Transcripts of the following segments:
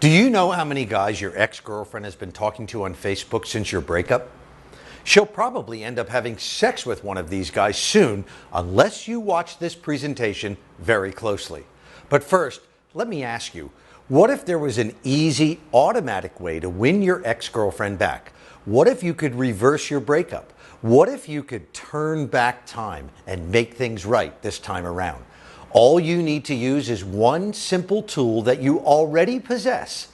Do you know how many guys your ex-girlfriend has been talking to on Facebook since your breakup? She'll probably end up having sex with one of these guys soon unless you watch this presentation very closely. But first, let me ask you, what if there was an easy, automatic way to win your ex-girlfriend back? What if you could reverse your breakup? What if you could turn back time and make things right this time around? All you need to use is one simple tool that you already possess,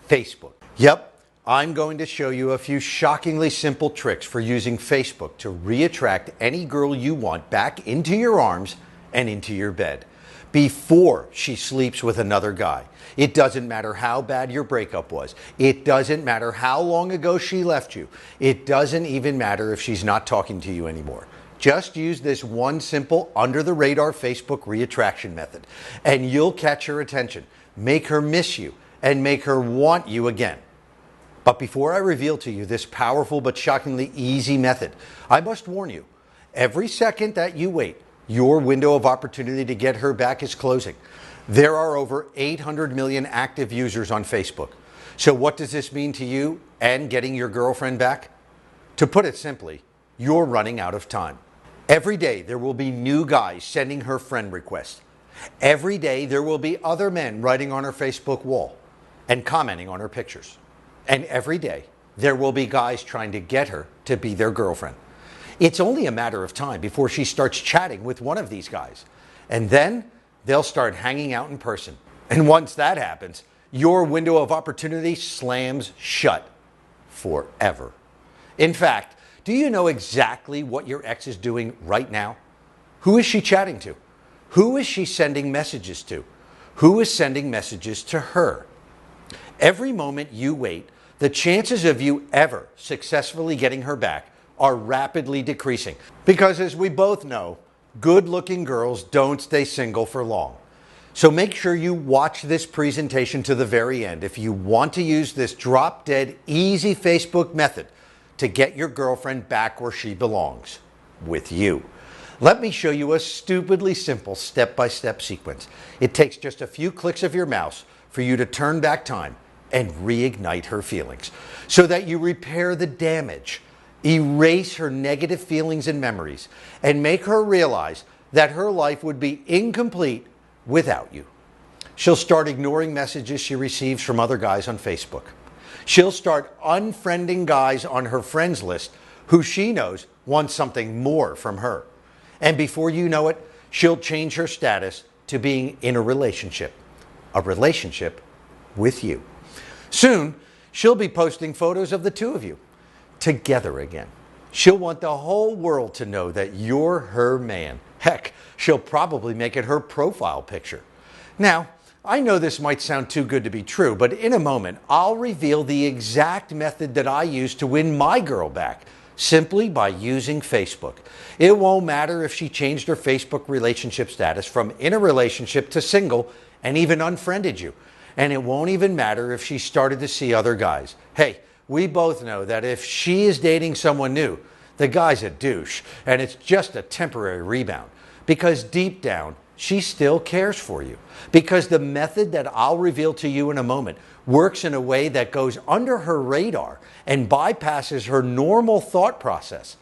Facebook. Yep, I'm going to show you a few shockingly simple tricks for using Facebook to reattract any girl you want back into your arms and into your bed before she sleeps with another guy. It doesn't matter how bad your breakup was. It doesn't matter how long ago she left you. It doesn't even matter if she's not talking to you anymore. Just use this one simple under-the-radar Facebook reattraction method, and you'll catch her attention, make her miss you, and make her want you again. But before I reveal to you this powerful but shockingly easy method, I must warn you, every second that you wait, your window of opportunity to get her back is closing. There are over 800 million active users on Facebook. So what does this mean to you and getting your girlfriend back? To put it simply, you're running out of time. Every day there will be new guys sending her friend requests. Every day there will be other men writing on her Facebook wall and commenting on her pictures. And every day there will be guys trying to get her to be their girlfriend. It's only a matter of time before she starts chatting with one of these guys. And then they'll start hanging out in person. And once that happens, your window of opportunity slams shut forever. In fact, do you know exactly what your ex is doing right now? Who is she chatting to? Who is she sending messages to? Who is sending messages to her? Every moment you wait, the chances of you ever successfully getting her back are rapidly decreasing. Because as we both know, good-looking girls don't stay single for long. So make sure you watch this presentation to the very end if you want to use this drop-dead easy Facebook method to get your girlfriend back where she belongs, with you. Let me show you a stupidly simple step-by-step sequence. It takes just a few clicks of your mouse for you to turn back time and reignite her feelings so that you repair the damage, erase her negative feelings and memories, and make her realize that her life would be incomplete without you. She'll start ignoring messages she receives from other guys on Facebook. She'll start unfriending guys on her friends list who she knows want something more from her. And before you know it, she'll change her status to being in a relationship with you. Soon, she'll be posting photos of the two of you together again. She'll want the whole world to know that you're her man. Heck, she'll probably make it her profile picture. Now, I know this might sound too good to be true, but in a moment, I'll reveal the exact method that I use to win my girl back, simply by using Facebook. It won't matter if she changed her Facebook relationship status from in a relationship to single and even unfriended you. And it won't even matter if she started to see other guys. Hey, we both know that if she is dating someone new, the guy's a douche, and it's just a temporary rebound. Because deep down, she still cares for you. Because the method that I'll reveal to you in a moment works in a way that goes under her radar and bypasses her normal thought process.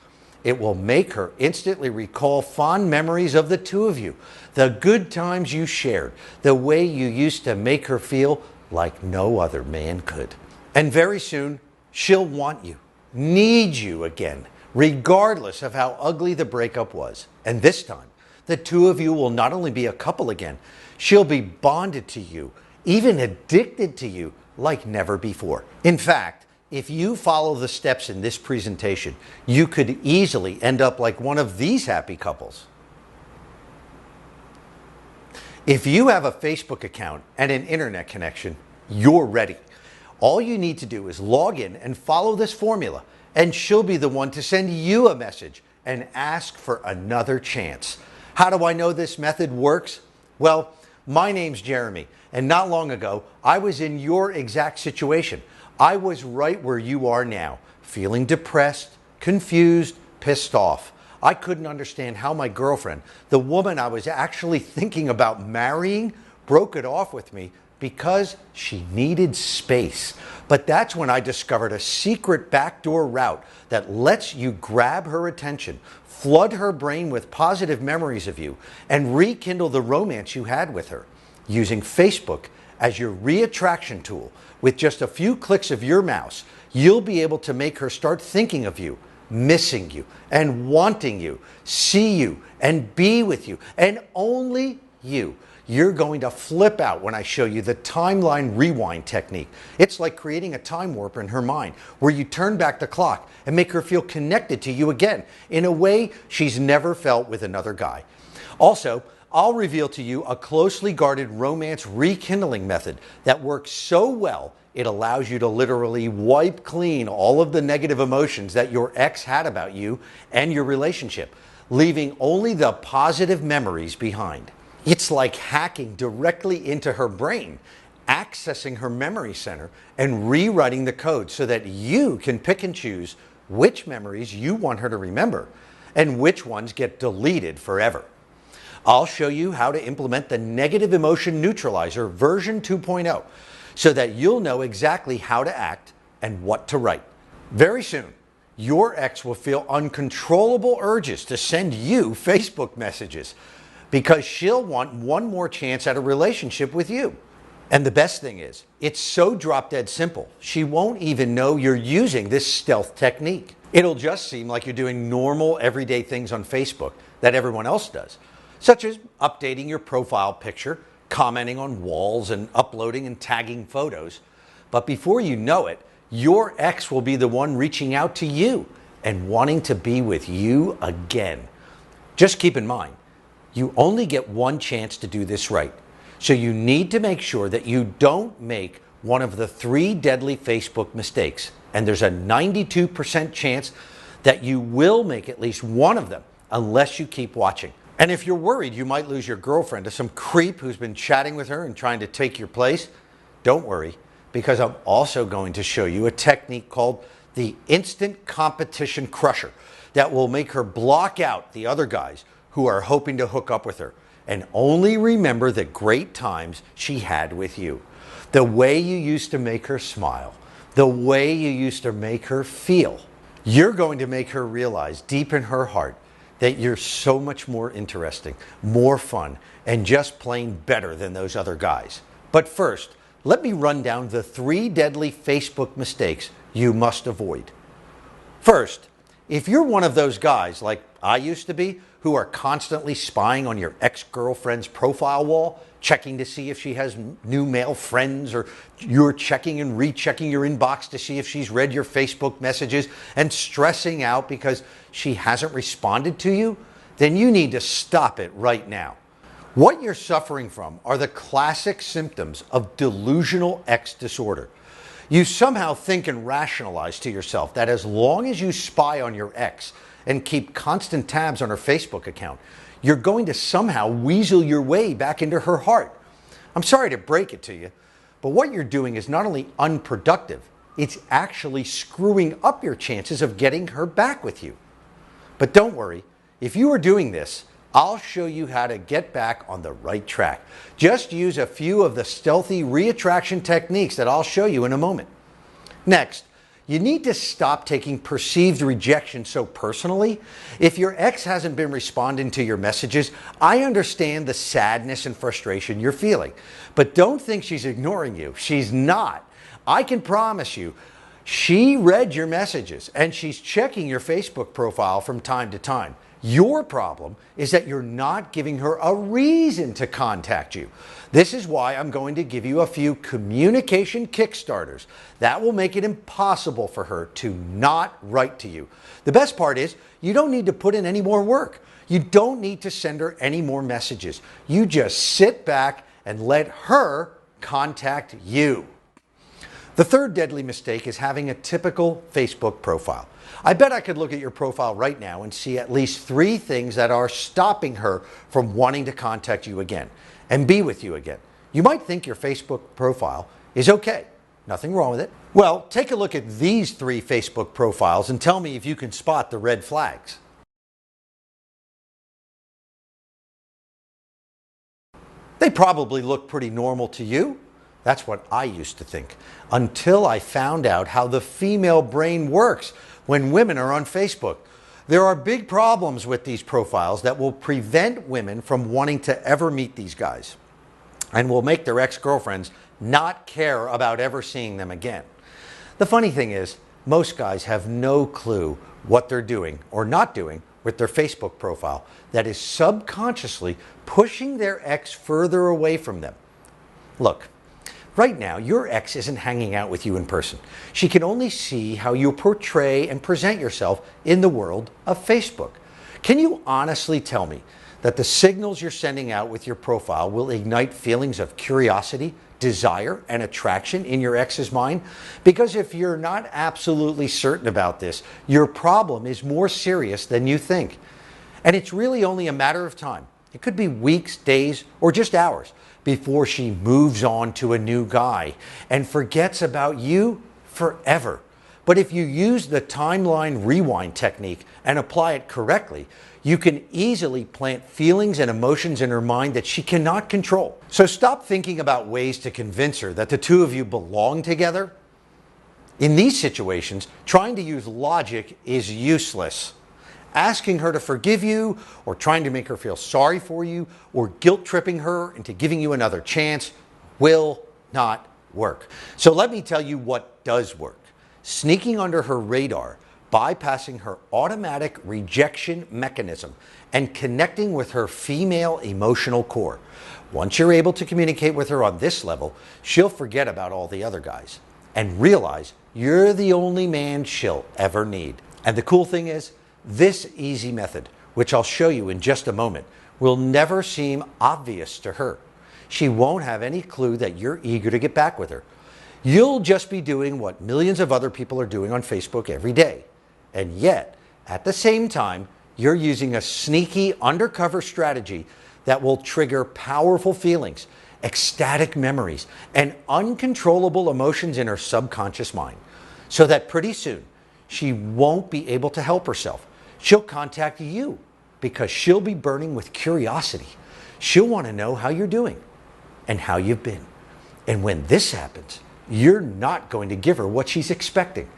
It will make her instantly recall fond memories of the two of you, the good times you shared, the way you used to make her feel like no other man could. And very soon, she'll want you, need you again, regardless of how ugly the breakup was. And this time, the two of you will not only be a couple again, she'll be bonded to you, even addicted to you like never before. In fact, if you follow the steps in this presentation, you could easily end up like one of these happy couples. If you have a Facebook account and an internet connection, you're ready. All you need to do is log in and follow this formula, and she'll be the one to send you a message and ask for another chance. How do I know this method works? Well, my name's Jeremy, and not long ago, I was in your exact situation. I was right where you are now, feeling depressed, confused, pissed off. I couldn't understand how my girlfriend, the woman I was actually thinking about marrying, broke it off with me Because she needed space. But that's when I discovered a secret backdoor route that lets you grab her attention, flood her brain with positive memories of you, and rekindle the romance you had with her. Using Facebook as your reattraction tool, with just a few clicks of your mouse, you'll be able to make her start thinking of you, missing you, and wanting you, see you, and be with you, and only you. You're going to flip out when I show you the timeline rewind technique. It's like creating a time warp in her mind, where you turn back the clock and make her feel connected to you again in a way she's never felt with another guy. Also, I'll reveal to you a closely guarded romance rekindling method that works so well it allows you to literally wipe clean all of the negative emotions that your ex had about you and your relationship, leaving only the positive memories behind. It's like hacking directly into her brain, accessing her memory center, and rewriting the code so that you can pick and choose which memories you want her to remember and which ones get deleted forever. I'll show you how to implement the Negative Emotion Neutralizer version 2.0 so that you'll know exactly how to act and what to write. Very soon, your ex will feel uncontrollable urges to send you Facebook messages, because she'll want one more chance at a relationship with you. And the best thing is, it's so drop dead simple, she won't even know you're using this stealth technique. It'll just seem like you're doing normal everyday things on Facebook that everyone else does, such as updating your profile picture, commenting on walls, and uploading and tagging photos. But before you know it, your ex will be the one reaching out to you and wanting to be with you again. Just keep in mind, you only get one chance to do this right. So you need to make sure that you don't make one of the 3 deadly Facebook mistakes. And there's a 92% chance that you will make at least one of them unless you keep watching. And if you're worried you might lose your girlfriend to some creep who's been chatting with her and trying to take your place, don't worry, because I'm also going to show you a technique called the Instant Competition Crusher that will make her block out the other guys who are hoping to hook up with her and only remember the great times she had with you. The way you used to make her smile, the way you used to make her feel. You're going to make her realize deep in her heart that you're so much more interesting, more fun, and just plain better than those other guys. But first, let me run down the 3 deadly Facebook mistakes you must avoid. First, if you're one of those guys, like I used to be, who are constantly spying on your ex-girlfriend's profile wall, checking to see if she has new male friends, or you're checking and rechecking your inbox to see if she's read your Facebook messages and stressing out because she hasn't responded to you, then you need to stop it right now. What you're suffering from are the classic symptoms of delusional ex disorder. You somehow think and rationalize to yourself that as long as you spy on your ex and keep constant tabs on her Facebook account, you're going to somehow weasel your way back into her heart. I'm sorry to break it to you, but what you're doing is not only unproductive, it's actually screwing up your chances of getting her back with you. But don't worry, if you are doing this, I'll show you how to get back on the right track. Just use a few of the stealthy reattraction techniques that I'll show you in a moment. Next, you need to stop taking perceived rejection so personally. If your ex hasn't been responding to your messages, I understand the sadness and frustration you're feeling. But don't think she's ignoring you. She's not. I can promise you, she read your messages and she's checking your Facebook profile from time to time. Your problem is that you're not giving her a reason to contact you. This is why I'm going to give you a few communication kickstarters that will make it impossible for her to not write to you. The best part is you don't need to put in any more work. You don't need to send her any more messages. You just sit back and let her contact you. The third deadly mistake is having a typical Facebook profile. I bet I could look at your profile right now and see at least 3 things that are stopping her from wanting to contact you again and be with you again. You might think your Facebook profile is okay. Nothing wrong with it. Well, take a look at these 3 Facebook profiles and tell me if you can spot the red flags. They probably look pretty normal to you. That's what I used to think, until I found out how the female brain works when women are on Facebook. There are big problems with these profiles that will prevent women from wanting to ever meet these guys and will make their ex-girlfriends not care about ever seeing them again. The funny thing is, most guys have no clue what they're doing or not doing with their Facebook profile that is subconsciously pushing their ex further away from them. Look, right now, your ex isn't hanging out with you in person. She can only see how you portray and present yourself in the world of Facebook. Can you honestly tell me that the signals you're sending out with your profile will ignite feelings of curiosity, desire, and attraction in your ex's mind? Because if you're not absolutely certain about this, your problem is more serious than you think. And it's really only a matter of time. It could be weeks, days, or just hours before she moves on to a new guy and forgets about you forever. But if you use the timeline rewind technique and apply it correctly, you can easily plant feelings and emotions in her mind that she cannot control. So stop thinking about ways to convince her that the two of you belong together. In these situations, trying to use logic is useless. Asking her to forgive you, or trying to make her feel sorry for you, or guilt-tripping her into giving you another chance will not work. So let me tell you what does work. Sneaking under her radar, bypassing her automatic rejection mechanism, and connecting with her female emotional core. Once you're able to communicate with her on this level, she'll forget about all the other guys and realize you're the only man she'll ever need. And the cool thing is, this easy method, which I'll show you in just a moment, will never seem obvious to her. She won't have any clue that you're eager to get back with her. You'll just be doing what millions of other people are doing on Facebook every day. And yet, at the same time, you're using a sneaky undercover strategy that will trigger powerful feelings, ecstatic memories, and uncontrollable emotions in her subconscious mind. So that pretty soon, she won't be able to help herself. She'll contact you because she'll be burning with curiosity. She'll want to know how you're doing and how you've been. And when this happens, you're not going to give her what she's expecting.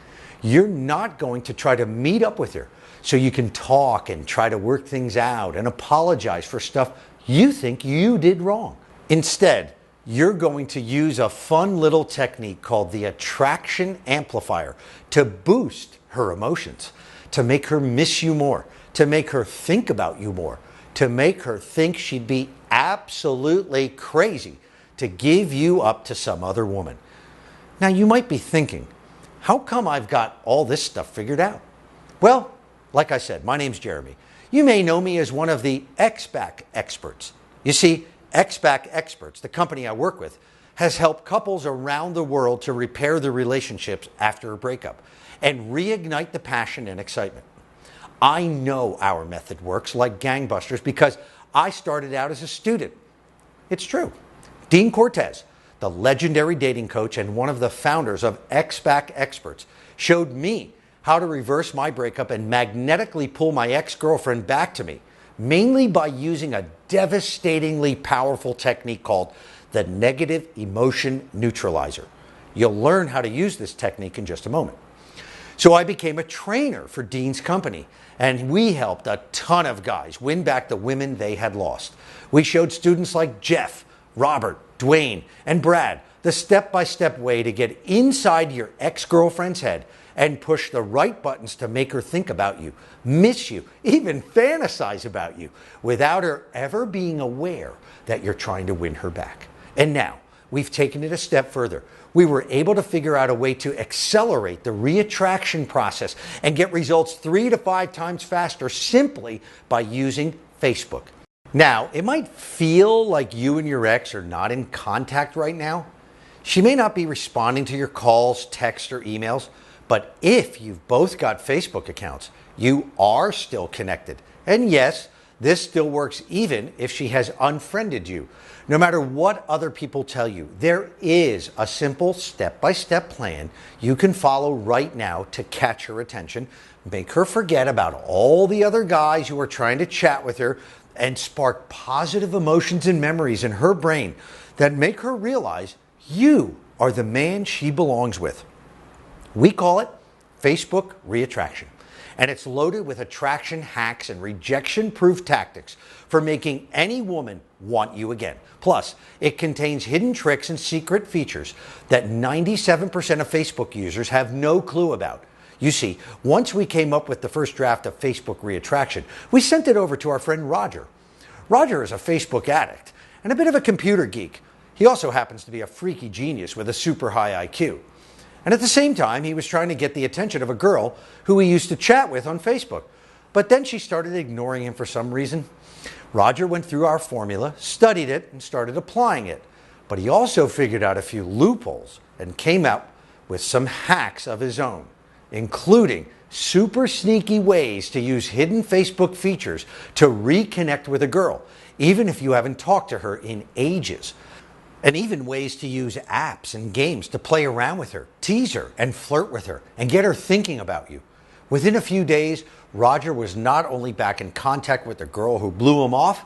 You're not going to try to meet up with her so you can talk and try to work things out and apologize for stuff you think you did wrong. Instead, you're going to use a fun little technique called the attraction amplifier to boost her emotions, to make her miss you more, to make her think about you more, to make her think she'd be absolutely crazy to give you up to some other woman. Now, you might be thinking, how come I've got all this stuff figured out? Well, like I said, my name's Jeremy. You may know me as one of the X-Back experts. You see, X-Back Experts, the company I work with, has helped couples around the world to repair their relationships after a breakup and reignite the passion and excitement. I know our method works like gangbusters because I started out as a student. It's true. Dean Cortez, the legendary dating coach and one of the founders of X-Back Experts, showed me how to reverse my breakup and magnetically pull my ex-girlfriend back to me, mainly by using a devastatingly powerful technique called the negative emotion neutralizer. You'll learn how to use this technique in just a moment. So I became a trainer for Dean's company, and we helped a ton of guys win back the women they had lost. We showed students like Jeff, Robert, Dwayne, and Brad the step-by-step way to get inside your ex-girlfriend's head and push the right buttons to make her think about you, miss you, even fantasize about you, without her ever being aware that you're trying to win her back. And now, we've taken it a step further. We were able to figure out a way to accelerate the reattraction process and get results 3 to 5 times faster simply by using Facebook. Now, it might feel like you and your ex are not in contact right now. She may not be responding to your calls, texts, or emails, but if you've both got Facebook accounts, you are still connected. And yes, this still works even if she has unfriended you. No matter what other people tell you, there is a simple step-by-step plan you can follow right now to catch her attention, make her forget about all the other guys who are trying to chat with her, and spark positive emotions and memories in her brain that make her realize you are the man she belongs with. We call it Facebook Reattraction, and it's loaded with attraction hacks and rejection-proof tactics for making any woman want you again. Plus, it contains hidden tricks and secret features that 97% of Facebook users have no clue about. You see, once we came up with the first draft of Facebook Reattraction, we sent it over to our friend Roger. Roger is a Facebook addict and a bit of a computer geek. He also happens to be a freaky genius with a super high IQ. And at the same time, he was trying to get the attention of a girl who he used to chat with on Facebook. But then she started ignoring him for some reason. Roger went through our formula, studied it, and started applying it. But he also figured out a few loopholes and came out with some hacks of his own, including super sneaky ways to use hidden Facebook features to reconnect with a girl, even if you haven't talked to her in ages. And even ways to use apps and games to play around with her, tease her, and flirt with her, and get her thinking about you. Within a few days, Roger was not only back in contact with the girl who blew him off,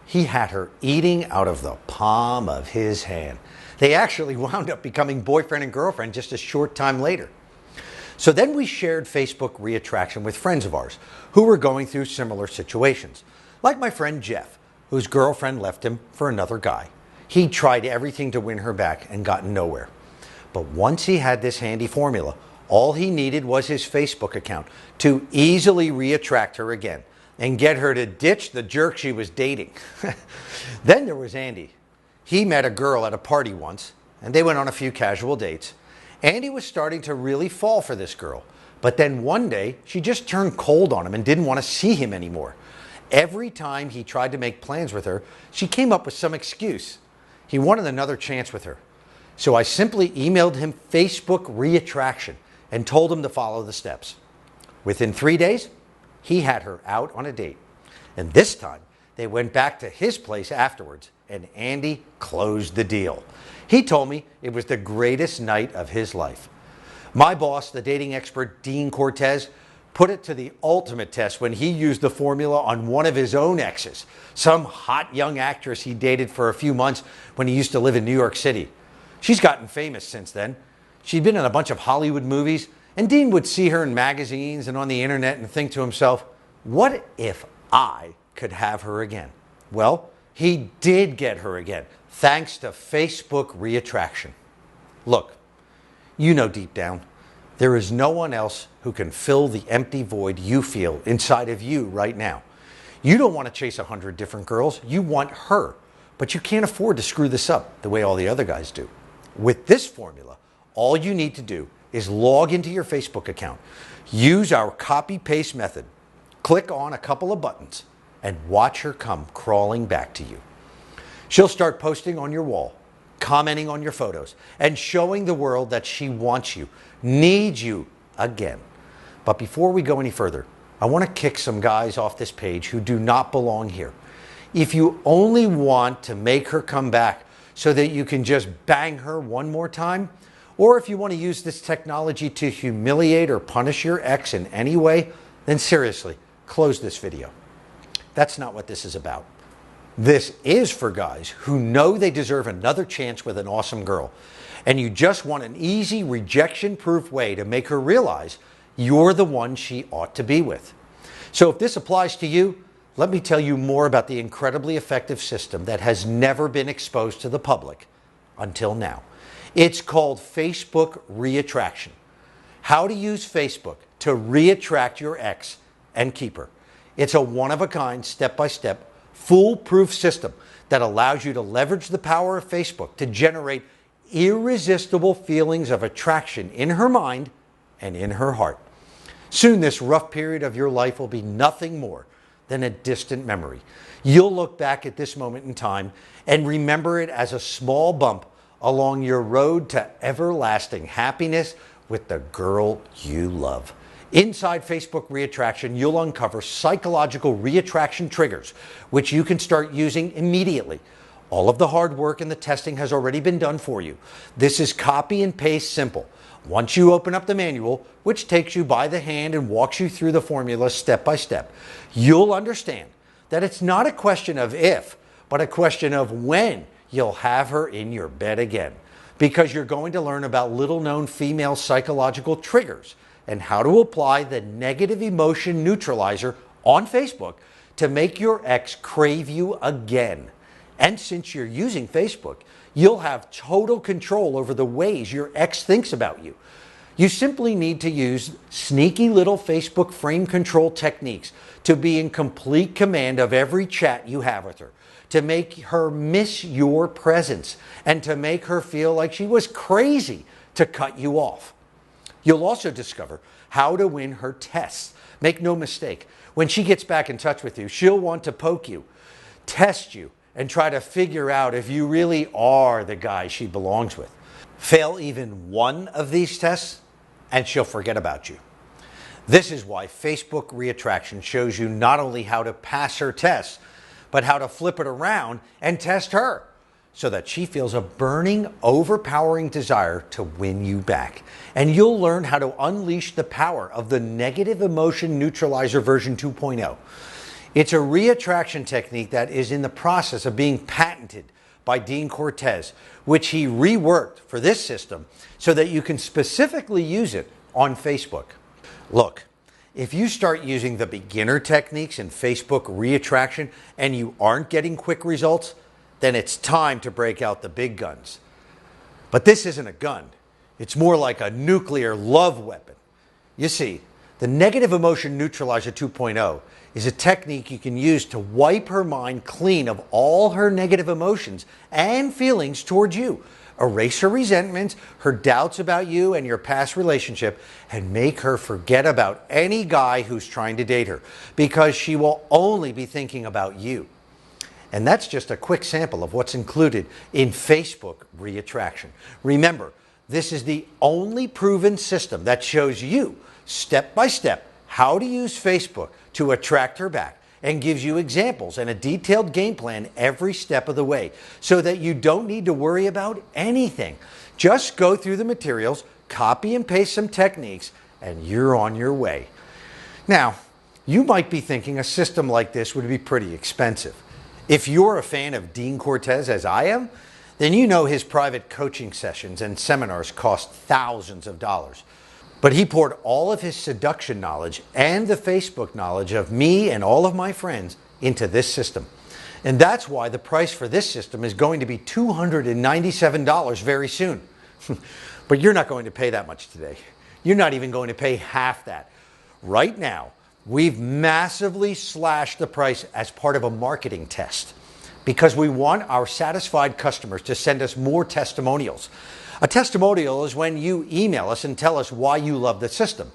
he had her eating out of the palm of his hand. They actually wound up becoming boyfriend and girlfriend just a short time later. So then we shared Facebook Reattraction with friends of ours who were going through similar situations. Like my friend Jeff, whose girlfriend left him for another guy. He tried everything to win her back and got nowhere. But once he had this handy formula, all he needed was his Facebook account to easily reattract her again and get her to ditch the jerk she was dating. Then there was Andy. He met a girl at a party once, and they went on a few casual dates. Andy was starting to really fall for this girl. But then one day, she just turned cold on him and didn't want to see him anymore. Every time he tried to make plans with her, she came up with some excuse. He wanted another chance with her. So I simply emailed him Facebook Reattraction and told him to follow the steps. Within 3 days, he had her out on a date. And this time, they went back to his place afterwards, and Andy closed the deal. He told me it was the greatest night of his life. My boss, the dating expert Dean Cortez, put it to the ultimate test when he used the formula on one of his own exes, some hot young actress he dated for a few months when he used to live in New York City. She's gotten famous since then. She'd been in a bunch of Hollywood movies, and Dean would see her in magazines and on the internet and think to himself, what if I could have her again? Well, he did get her again, thanks to Facebook Reattraction. Look, you know deep down, there is no one else who can fill the empty void you feel inside of you right now. You don't want to chase 100 different girls. You want her. But you can't afford to screw this up the way all the other guys do. With this formula, all you need to do is log into your Facebook account, use our copy-paste method, click on a couple of buttons, and watch her come crawling back to you. She'll start posting on your wall, commenting on your photos, and showing the world that she wants you, needs you again. But before we go any further, I want to kick some guys off this page who do not belong here. If you only want to make her come back so that you can just bang her one more time, or if you want to use this technology to humiliate or punish your ex in any way, then seriously, close this video. That's not what this is about. This is for guys who know they deserve another chance with an awesome girl, and you just want an easy, rejection-proof way to make her realize you're the one she ought to be with. So if this applies to you, let me tell you more about the incredibly effective system that has never been exposed to the public until now. It's called Facebook Reattraction. How to use Facebook to reattract your ex and keep her. It's a one-of-a-kind, step-by-step, foolproof system that allows you to leverage the power of Facebook to generate irresistible feelings of attraction in her mind and in her heart. Soon this rough period of your life will be nothing more than a distant memory. You'll look back at this moment in time and remember it as a small bump along your road to everlasting happiness with the girl you love. Inside Facebook Reattraction, you'll uncover psychological reattraction triggers, which you can start using immediately. All of the hard work and the testing has already been done for you. This is copy and paste simple. Once you open up the manual, which takes you by the hand and walks you through the formula step by step, you'll understand that it's not a question of if, but a question of when you'll have her in your bed again. because you're going to learn about little-known female psychological triggers and how to apply the negative emotion neutralizer on Facebook to make your ex crave you again. And since you're using Facebook, you'll have total control over the ways your ex thinks about you. You simply need to use sneaky little Facebook frame control techniques to be in complete command of every chat you have with her, to make her miss your presence, and to make her feel like she was crazy to cut you off. You'll also discover how to win her tests. Make no mistake, when she gets back in touch with you, she'll want to poke you, test you, and try to figure out if you really are the guy she belongs with. Fail even one of these tests, and she'll forget about you. This is why Facebook Reattraction shows you not only how to pass her tests, but how to flip it around and test her so that she feels a burning, overpowering desire to win you back. And you'll learn how to unleash the power of the Negative Emotion Neutralizer version 2.0. It's a reattraction technique that is in the process of being patented by Dean Cortez, which he reworked for this system so that you can specifically use it on Facebook. Look, if you start using the beginner techniques in Facebook Reattraction and you aren't getting quick results, then it's time to break out the big guns. But this isn't a gun. It's more like a nuclear love weapon. You see, the Negative Emotion Neutralizer 2.0 is a technique you can use to wipe her mind clean of all her negative emotions and feelings towards you. Erase her resentments, her doubts about you and your past relationship, and make her forget about any guy who's trying to date her, because she will only be thinking about you. And that's just a quick sample of what's included in Facebook Reattraction. Remember, this is the only proven system that shows you step by step how to use Facebook to attract her back, and gives you examples and a detailed game plan every step of the way so that you don't need to worry about anything. Just go through the materials, copy and paste some techniques, and you're on your way. Now, you might be thinking a system like this would be pretty expensive. If you're a fan of Dean Cortez, as I am, then you know his private coaching sessions and seminars cost thousands of dollars. But he poured all of his seduction knowledge and the Facebook knowledge of me and all of my friends into this system. And that's why the price for this system is going to be $297 very soon. But you're not going to pay that much today. You're not even going to pay half that. Right now, we've massively slashed the price as part of a marketing test because we want our satisfied customers to send us more testimonials. A testimonial is when you email us and tell us why you love the system.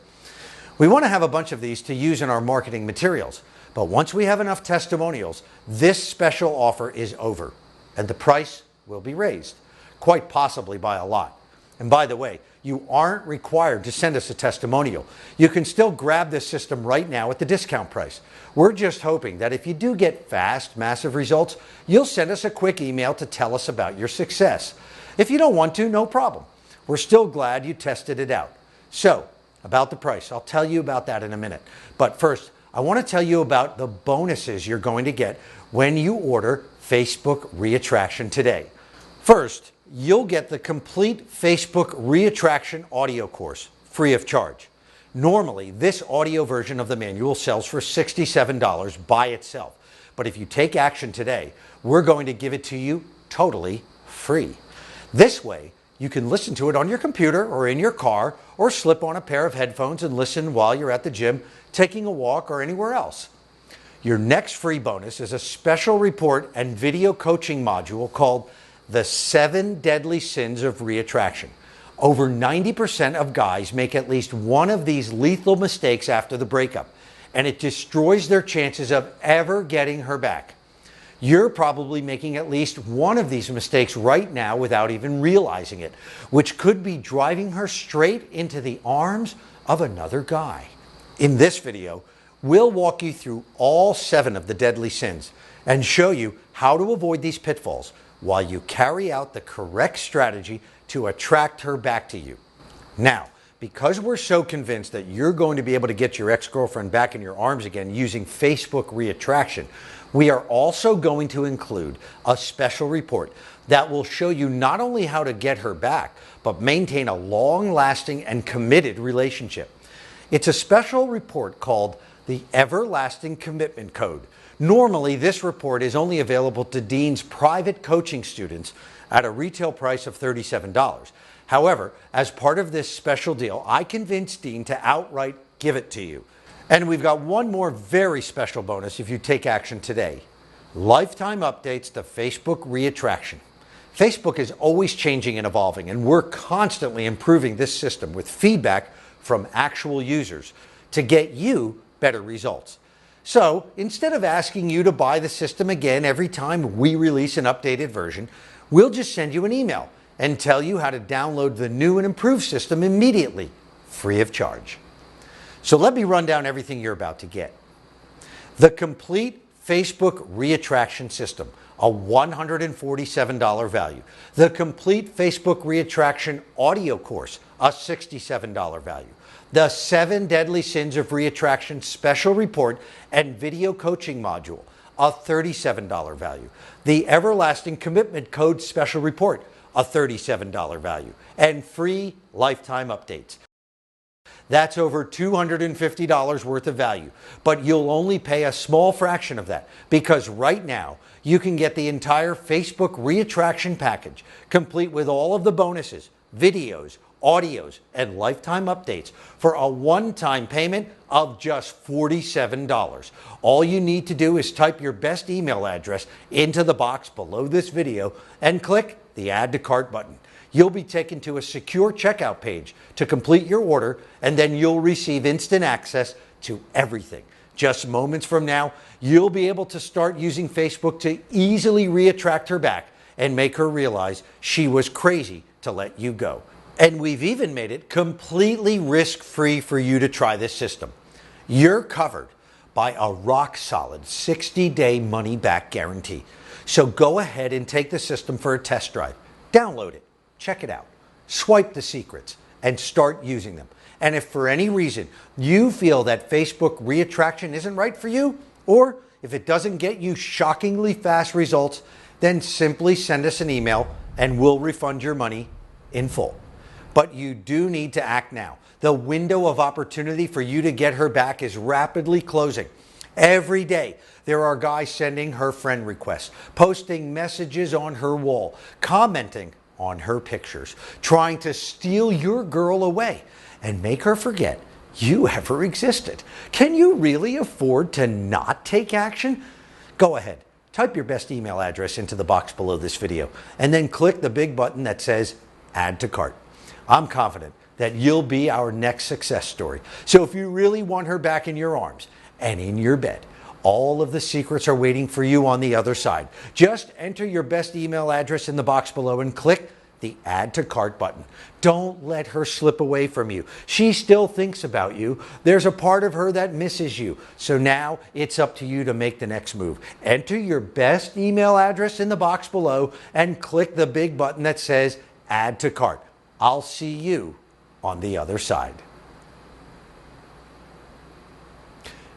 We want to have a bunch of these to use in our marketing materials. But once we have enough testimonials, this special offer is over and the price will be raised, quite possibly by a lot. And by the way, you aren't required to send us a testimonial. You can still grab this system right now at the discount price. We're just hoping that if you do get fast, massive results, you'll send us a quick email to tell us about your success. If you don't want to, no problem. We're still glad you tested it out. So, about the price, I'll tell you about that in a minute. But first, I want to tell you about the bonuses you're going to get when you order Facebook Reattraction today. First, you'll get the complete Facebook Reattraction audio course, free of charge. Normally, this audio version of the manual sells for $67 by itself. But if you take action today, we're going to give it to you totally free. This way, you can listen to it on your computer or in your car, or slip on a pair of headphones and listen while you're at the gym, taking a walk, or anywhere else. Your next free bonus is a special report and video coaching module called The 7 Deadly Sins of Reattraction. Over 90% of guys make at least one of these lethal mistakes after the breakup, and it destroys their chances of ever getting her back. You're probably making at least one of these mistakes right now without even realizing it, which could be driving her straight into the arms of another guy. In this video, we'll walk you through all 7 of the deadly sins and show you how to avoid these pitfalls while you carry out the correct strategy to attract her back to you. Now, because we're so convinced that you're going to be able to get your ex-girlfriend back in your arms again using Facebook Reattraction, we are also going to include a special report that will show you not only how to get her back, but maintain a long-lasting and committed relationship. It's a special report called the Everlasting Commitment Code. Normally, this report is only available to Dean's private coaching students at a retail price of $37. However, as part of this special deal, I convinced Dean to outright give it to you. And we've got one more very special bonus if you take action today. Lifetime updates to Facebook Reattraction. Facebook is always changing and evolving, and we're constantly improving this system with feedback from actual users to get you better results. So instead of asking you to buy the system again every time we release an updated version, we'll just send you an email and tell you how to download the new and improved system immediately, free of charge. So let me run down everything you're about to get. The complete Facebook Reattraction system, a $147 value. The complete Facebook Reattraction audio course, a $67 value. The 7 Deadly Sins of Reattraction special report and video coaching module, a $37 value. The Everlasting Commitment Code special report, a $37 value. And free lifetime updates. That's over $250 worth of value, but you'll only pay a small fraction of that because right now you can get the entire Facebook Reattraction package, complete with all of the bonuses, videos, audios, and lifetime updates for a one-time payment of just $47. All you need to do is type your best email address into the box below this video and click the Add to Cart button. You'll be taken to a secure checkout page to complete your order, and then you'll receive instant access to everything. Just moments from now, you'll be able to start using Facebook to easily reattract her back and make her realize she was crazy to let you go. And we've even made it completely risk-free for you to try this system. You're covered by a rock-solid 60-day money-back guarantee. So go ahead and take the system for a test drive. Download it. Check it out. Swipe the secrets and start using them. And if for any reason you feel that Facebook Reattraction isn't right for you, or if it doesn't get you shockingly fast results, then simply send us an email and we'll refund your money in full. But you do need to act now. The window of opportunity for you to get her back is rapidly closing. Every day, there are guys sending her friend requests, posting messages on her wall, commenting on her pictures, trying to steal your girl away and make her forget you ever existed. Can you really afford to not take action? Go ahead, type your best email address into the box below this video and then click the big button that says Add to Cart. I'm confident that you'll be our next success story. So if you really want her back in your arms and in your bed, all of the secrets are waiting for you on the other side. Just enter your best email address in the box below and click the Add to Cart button. Don't let her slip away from you. She still thinks about you. There's a part of her that misses you. So now it's up to you to make the next move. Enter your best email address in the box below and click the big button that says Add to Cart. I'll see you on the other side.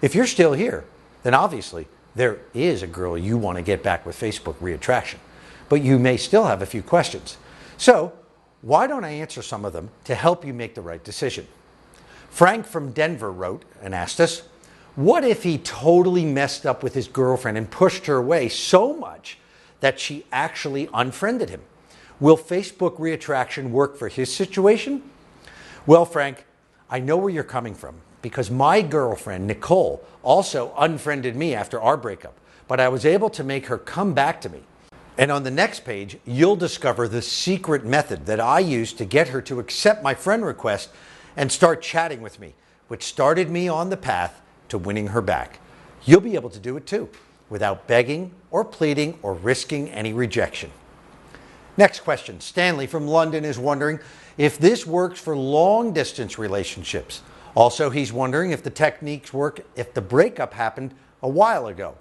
If you're still here, then obviously there is a girl you want to get back with Facebook Reattraction, but you may still have a few questions. So why don't I answer some of them to help you make the right decision? Frank from Denver wrote and asked us, what if he totally messed up with his girlfriend and pushed her away so much that she actually unfriended him? Will Facebook Reattraction work for his situation? Well, Frank, I know where you're coming from because my girlfriend, Nicole, also unfriended me after our breakup, but I was able to make her come back to me. And on the next page, you'll discover the secret method that I used to get her to accept my friend request and start chatting with me, which started me on the path to winning her back. You'll be able to do it too, without begging or pleading or risking any rejection. Next question. Stanley from London is wondering if this works for long-distance relationships. Also, he's wondering if the techniques work if the breakup happened a while ago.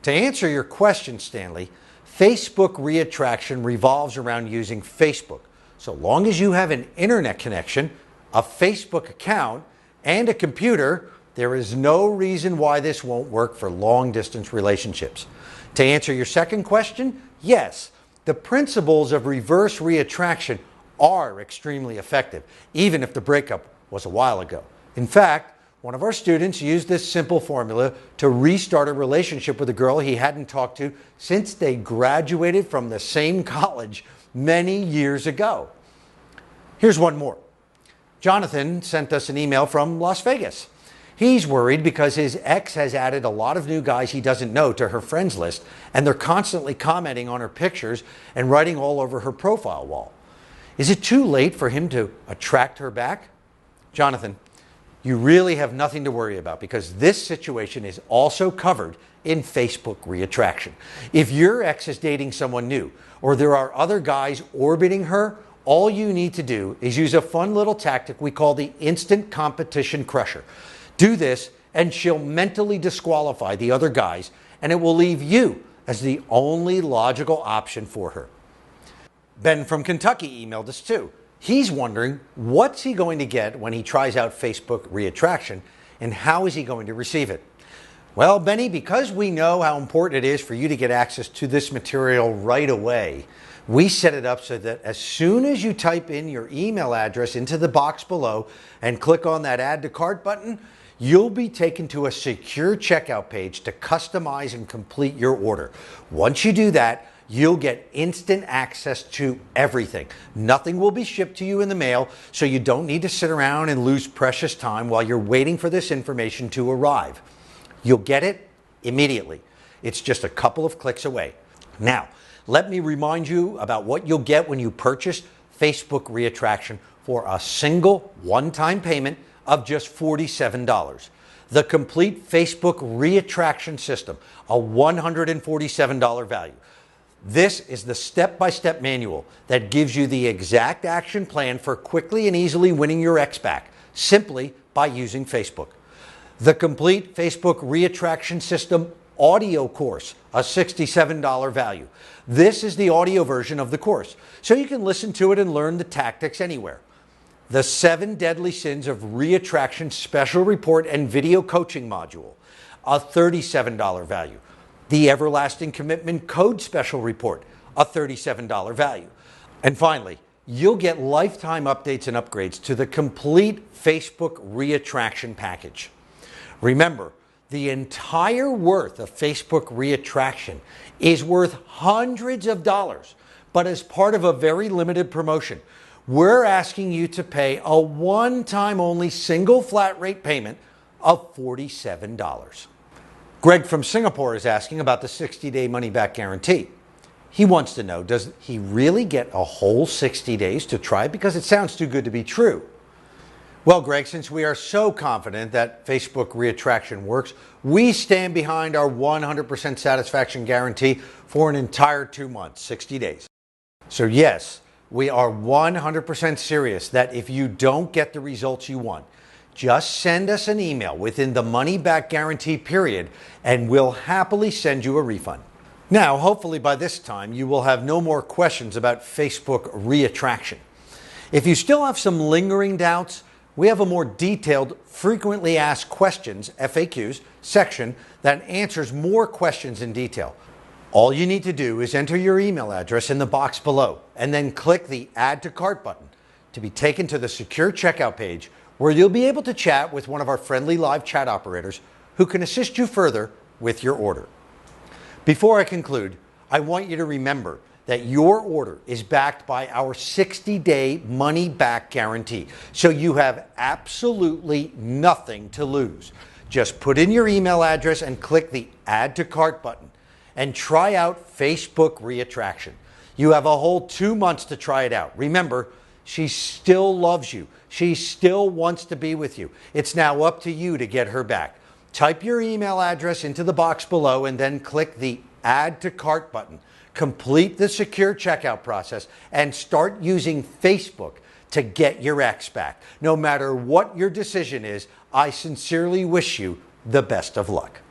To answer your question, Stanley, Facebook Reattraction revolves around using Facebook. So long as you have an internet connection, a Facebook account, and a computer, there is no reason why this won't work for long-distance relationships. To answer your second question, yes, the principles of reverse reattraction are extremely effective, even if the breakup was a while ago. In fact, one of our students used this simple formula to restart a relationship with a girl he hadn't talked to since they graduated from the same college many years ago. Here's one more. Jonathan sent us an email from Las Vegas. He's worried because his ex has added a lot of new guys he doesn't know to her friends list, and they're constantly commenting on her pictures and writing all over her profile wall. Is it too late for him to attract her back? Jonathan, you really have nothing to worry about because this situation is also covered in Facebook Reattraction. If your ex is dating someone new or there are other guys orbiting her, all you need to do is use a fun little tactic we call the instant competition crusher. Do this and she'll mentally disqualify the other guys, and it will leave you as the only logical option for her. Ben from Kentucky emailed us too. He's wondering what's he going to get when he tries out Facebook Reattraction, and how is he going to receive it? Well, Benny, because we know how important it is for you to get access to this material right away, we set it up so that as soon as you type in your email address into the box below and click on that Add to Cart button, you'll be taken to a secure checkout page to customize and complete your order. Once you do that, you'll get instant access to everything. Nothing will be shipped to you in the mail, so you don't need to sit around and lose precious time while you're waiting for this information to arrive. You'll get it immediately. It's just a couple of clicks away. Now, let me remind you about what you'll get when you purchase Facebook Reattraction for a single one-time payment of just $47. The complete Facebook Reattraction system, a $147 value. This is the step-by-step manual that gives you the exact action plan for quickly and easily winning your ex back, simply by using Facebook. The complete Facebook Reattraction System audio course, a $67 value. This is the audio version of the course, so you can listen to it and learn the tactics anywhere. The 7 Deadly Sins of Reattraction Special Report and Video Coaching Module, a $37 value. The Everlasting Commitment Code Special Report, a $37 value. And finally, you'll get lifetime updates and upgrades to the complete Facebook Reattraction package. Remember, the entire worth of Facebook Reattraction is worth hundreds of dollars, but as part of a very limited promotion, we're asking you to pay a one-time only single flat rate payment of $47. Greg from Singapore is asking about the 60-day money-back guarantee. He wants to know, does he really get a whole 60 days to try? Because it sounds too good to be true. Well, Greg, since we are so confident that Facebook Reattraction works, we stand behind our 100% satisfaction guarantee for an entire 2 months, 60 days. So yes, we are 100% serious that if you don't get the results you want, just send us an email within the money-back guarantee period, and we'll happily send you a refund. Now, hopefully by this time, you will have no more questions about Facebook Reattraction. If you still have some lingering doubts, we have a more detailed frequently asked questions, FAQs, section that answers more questions in detail. All you need to do is enter your email address in the box below and then click the Add to Cart button to be taken to the secure checkout page, where you'll be able to chat with one of our friendly live chat operators who can assist you further with your order. Before I conclude, I want you to remember that your order is backed by our 60-day money-back guarantee, so you have absolutely nothing to lose. Just put in your email address and click the Add to Cart button and try out Facebook Reattraction. You have a whole 2 months to try it out. Remember, she still loves you. She still wants to be with you. It's now up to you to get her back. Type your email address into the box below and then click the Add to Cart button. Complete the secure checkout process and start using Facebook to get your ex back. No matter what your decision is, I sincerely wish you the best of luck.